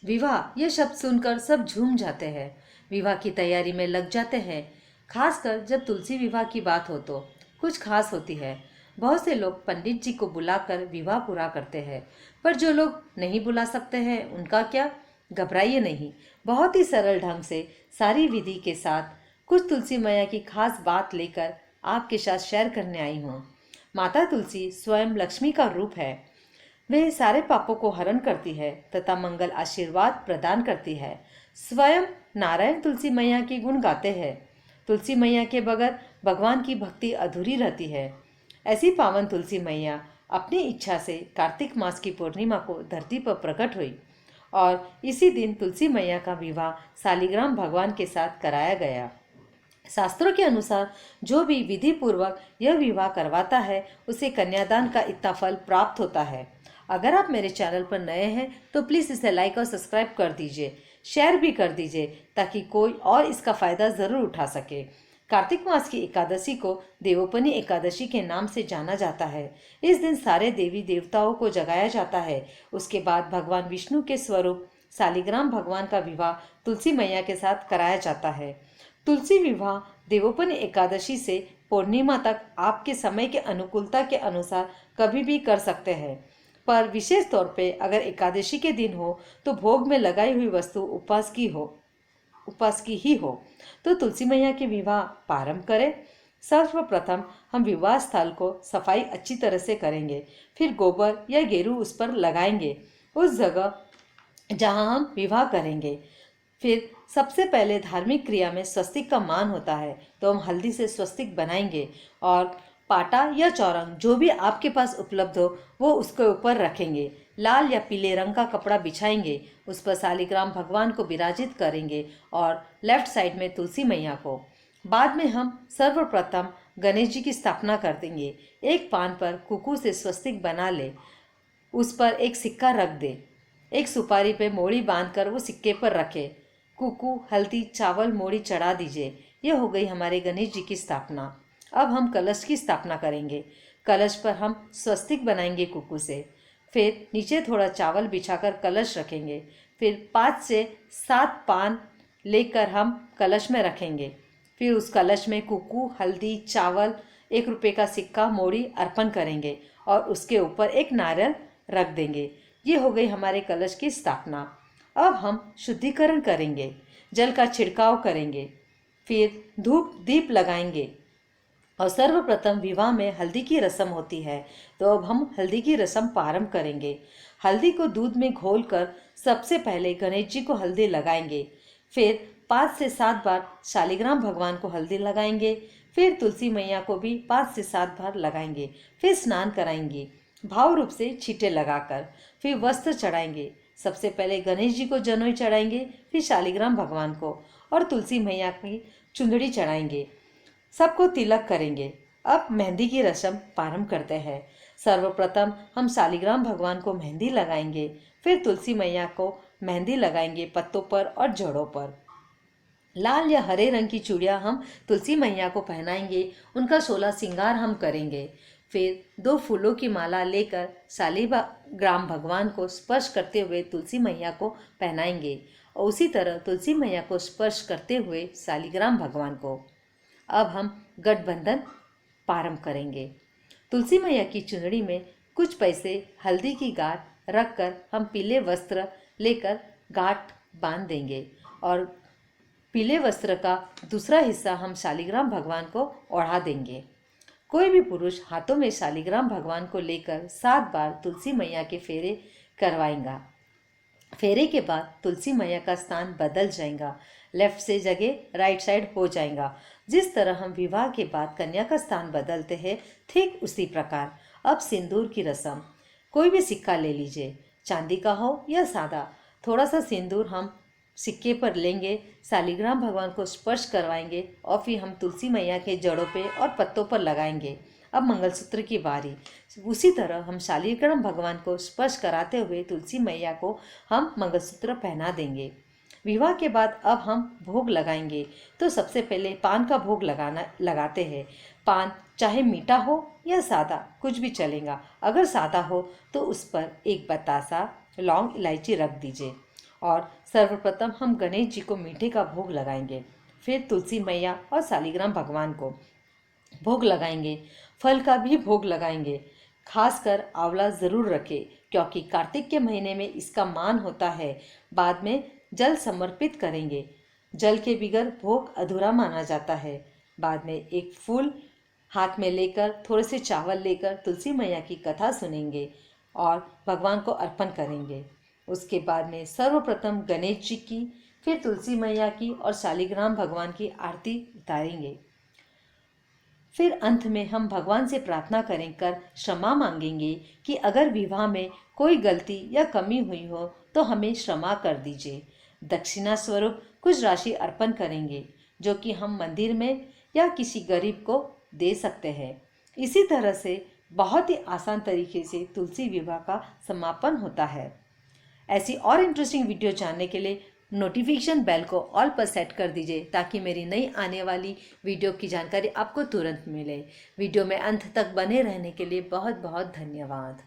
विवाह यह शब्द सुनकर सब झूम जाते हैं, विवाह की तैयारी में लग जाते हैं। खासकर जब तुलसी विवाह की बात हो तो कुछ खास होती है। बहुत से लोग पंडित जी को बुलाकर विवाह पूरा करते हैं, पर जो लोग नहीं बुला सकते हैं उनका क्या? घबराइए नहीं, बहुत ही सरल ढंग से सारी विधि के साथ कुछ तुलसी मैया की खास बात लेकर आपके साथ शेयर करने आई हूँ। माता तुलसी स्वयं लक्ष्मी का रूप है। वे सारे पापों को हरण करती है तथा मंगल आशीर्वाद प्रदान करती है। स्वयं नारायण तुलसी मैया के गुण गाते हैं। तुलसी मैया के बगैर भगवान की भक्ति अधूरी रहती है। ऐसी पावन तुलसी मैया अपनी इच्छा से कार्तिक मास की पूर्णिमा को धरती पर प्रकट हुई और इसी दिन तुलसी मैया का विवाह शालिग्राम भगवान के साथ कराया गया। शास्त्रों के अनुसार जो भी विधि पूर्वक यह विवाह करवाता है उसे कन्यादान का इतना फल प्राप्त होता है। अगर आप मेरे चैनल पर नए हैं तो प्लीज़ इसे लाइक और सब्सक्राइब कर दीजिए, शेयर भी कर दीजिए ताकि कोई और इसका फायदा ज़रूर उठा सके। कार्तिक मास की एकादशी को देवोपनी एकादशी के नाम से जाना जाता है। इस दिन सारे देवी देवताओं को जगाया जाता है। उसके बाद भगवान विष्णु के स्वरूप शालिग्राम भगवान का विवाह तुलसी मैया के साथ कराया जाता है। तुलसी विवाह देवोपनी एकादशी से पूर्णिमा तक आपके समय के अनुकूलता के अनुसार कभी भी कर सकते हैं, पर विशेष तौर पे अगर एकादशी के दिन हो तो भोग में लगाई हुई वस्तु उपवास की ही हो तो तुलसी मैया के विवाह प्रारंभ करें। सर्वप्रथम हम विवाह स्थल को सफाई अच्छी तरह से करेंगे, फिर गोबर या गेरू उस पर लगाएंगे उस जगह जहां हम विवाह करेंगे। फिर सबसे पहले धार्मिक क्रिया में स्वस्तिक का मान होता है तो हम हल्दी से स्वस्तिक बनाएंगे और पाटा या चौरंग जो भी आपके पास उपलब्ध हो वो उसके ऊपर रखेंगे। लाल या पीले रंग का कपड़ा बिछाएंगे, उस पर शालिग्राम भगवान को विराजित करेंगे और लेफ्ट साइड में तुलसी मैया को। बाद में हम सर्वप्रथम गणेश जी की स्थापना कर देंगे। एक पान पर कुकू से स्वस्तिक बना ले, उस पर एक सिक्का रख दे, एक सुपारी पे मोड़ी बांधकर वो सिक्के पर रखे। कुकू, हल्दी, चावल, मोड़ी चढ़ा दीजिए। यह हो गई हमारे गणेश जी की स्थापना। अब हम कलश की स्थापना करेंगे। कलश पर हम स्वस्तिक बनाएंगे कुकू से। फिर नीचे थोड़ा चावल बिछाकर कलश रखेंगे। फिर 5 से 7 पान लेकर हम कलश में रखेंगे। फिर उस कलश में कुकू, हल्दी, चावल, 1 रुपये का सिक्का, मोड़ी अर्पण करेंगे और उसके ऊपर एक नारियल रख देंगे। ये हो गई हमारे कलश की स्थापना। अब हम शुद्धिकरण करेंगे, जल का छिड़काव करेंगे, फिर धूप दीप लगाएंगे और सर्वप्रथम विवाह में हल्दी की रस्म होती है तो अब हम हल्दी की रस्म प्रारंभ करेंगे। हल्दी को दूध में घोलकर सबसे पहले गणेश जी को हल्दी लगाएंगे। फिर 5 से 7 बार शालिग्राम भगवान को हल्दी लगाएंगे। फिर तुलसी मैया को भी 5 से 7 बार लगाएंगे। फिर स्नान कराएंगे भाव रूप से छींटे लगाकर। फिर वस्त्र चढ़ाएंगे। सबसे पहले गणेश जी को जनोई चढ़ाएंगे, फिर शालिग्राम भगवान को और तुलसी मैया की चुंदड़ी चढ़ाएंगे। सबको तिलक करेंगे। अब मेहंदी की रस्म प्रारंभ करते हैं। सर्वप्रथम हम शालिग्राम भगवान को मेहंदी लगाएंगे, फिर तुलसी मैया को मेहंदी लगाएंगे पत्तों पर और जड़ों पर। लाल या हरे रंग की चूड़ियाँ हम तुलसी मैया को पहनाएंगे, उनका 16 श्रृंगार हम करेंगे। फिर 2 फूलों की माला लेकर शालिग्राम भगवान को स्पर्श करते हुए तुलसी मैया को पहनाएंगे और उसी तरह तुलसी मैया को स्पर्श करते हुए शालिग्राम भगवान को। अब हम गठबंधन प्रारंभ करेंगे। तुलसी मैया की चुनरी में कुछ पैसे हल्दी की गांठ रखकर हम पीले वस्त्र लेकर गांठ बांध देंगे और पीले वस्त्र का दूसरा हिस्सा हम शालिग्राम भगवान को ओढ़ा देंगे। कोई भी पुरुष हाथों में शालिग्राम भगवान को लेकर 7 बार तुलसी मैया के फेरे करवाएगा। फेरे के बाद तुलसी मैया का स्थान बदल जाएगा, लेफ्ट से जगह राइट साइड हो जाएगा। जिस तरह हम विवाह के बाद कन्या का स्थान बदलते हैं ठीक उसी प्रकार अब सिंदूर की रस्म। कोई भी सिक्का ले लीजिए, चांदी का हो या सादा। थोड़ा सा सिंदूर हम सिक्के पर लेंगे, शालिग्राम भगवान को स्पर्श करवाएंगे और फिर हम तुलसी मैया के जड़ों पे और पत्तों पर लगाएंगे। अब मंगलसूत्र की बारी। उसी तरह हम शालिग्राम भगवान को स्पर्श कराते हुए तुलसी मैया को हम मंगलसूत्र पहना देंगे। विवाह के बाद अब हम भोग लगाएंगे तो सबसे पहले पान का भोग लगाते हैं। पान चाहे मीठा हो या सादा कुछ भी चलेगा। अगर सादा हो तो उस पर एक बतासा, लौंग, इलायची रख दीजिए और सर्वप्रथम हम गणेश जी को मीठे का भोग लगाएंगे। फिर तुलसी मैया और शालिग्राम भगवान को भोग लगाएंगे। फल का भी भोग लगाएंगे। खासकर आंवला ज़रूर रखें, क्योंकि कार्तिक के महीने में इसका मान होता है। बाद में जल समर्पित करेंगे। जल के बिगर भोग अधूरा माना जाता है। बाद में एक फूल हाथ में लेकर, थोड़े से चावल लेकर तुलसी मैया की कथा सुनेंगे और भगवान को अर्पण करेंगे। उसके बाद में सर्वप्रथम गणेश जी की, फिर तुलसी मैया की और शालिग्राम भगवान की आरती उतारेंगे। फिर अंत में हम भगवान से प्रार्थना करें क्षमा मांगेंगे कि अगर विवाह में कोई गलती या कमी हुई हो तो हमें क्षमा कर दीजिए। दक्षिणा स्वरूप कुछ राशि अर्पण करेंगे, जो कि हम मंदिर में या किसी गरीब को दे सकते हैं। इसी तरह से बहुत ही आसान तरीके से तुलसी विवाह का समापन होता है। ऐसी और इंटरेस्टिंग वीडियो जानने के लिए नोटिफिकेशन बेल को ऑल पर सेट कर दीजिए, ताकि मेरी नई आने वाली वीडियो की जानकारी आपको तुरंत मिले। वीडियो में अंत तक बने रहने के लिए बहुत बहुत धन्यवाद।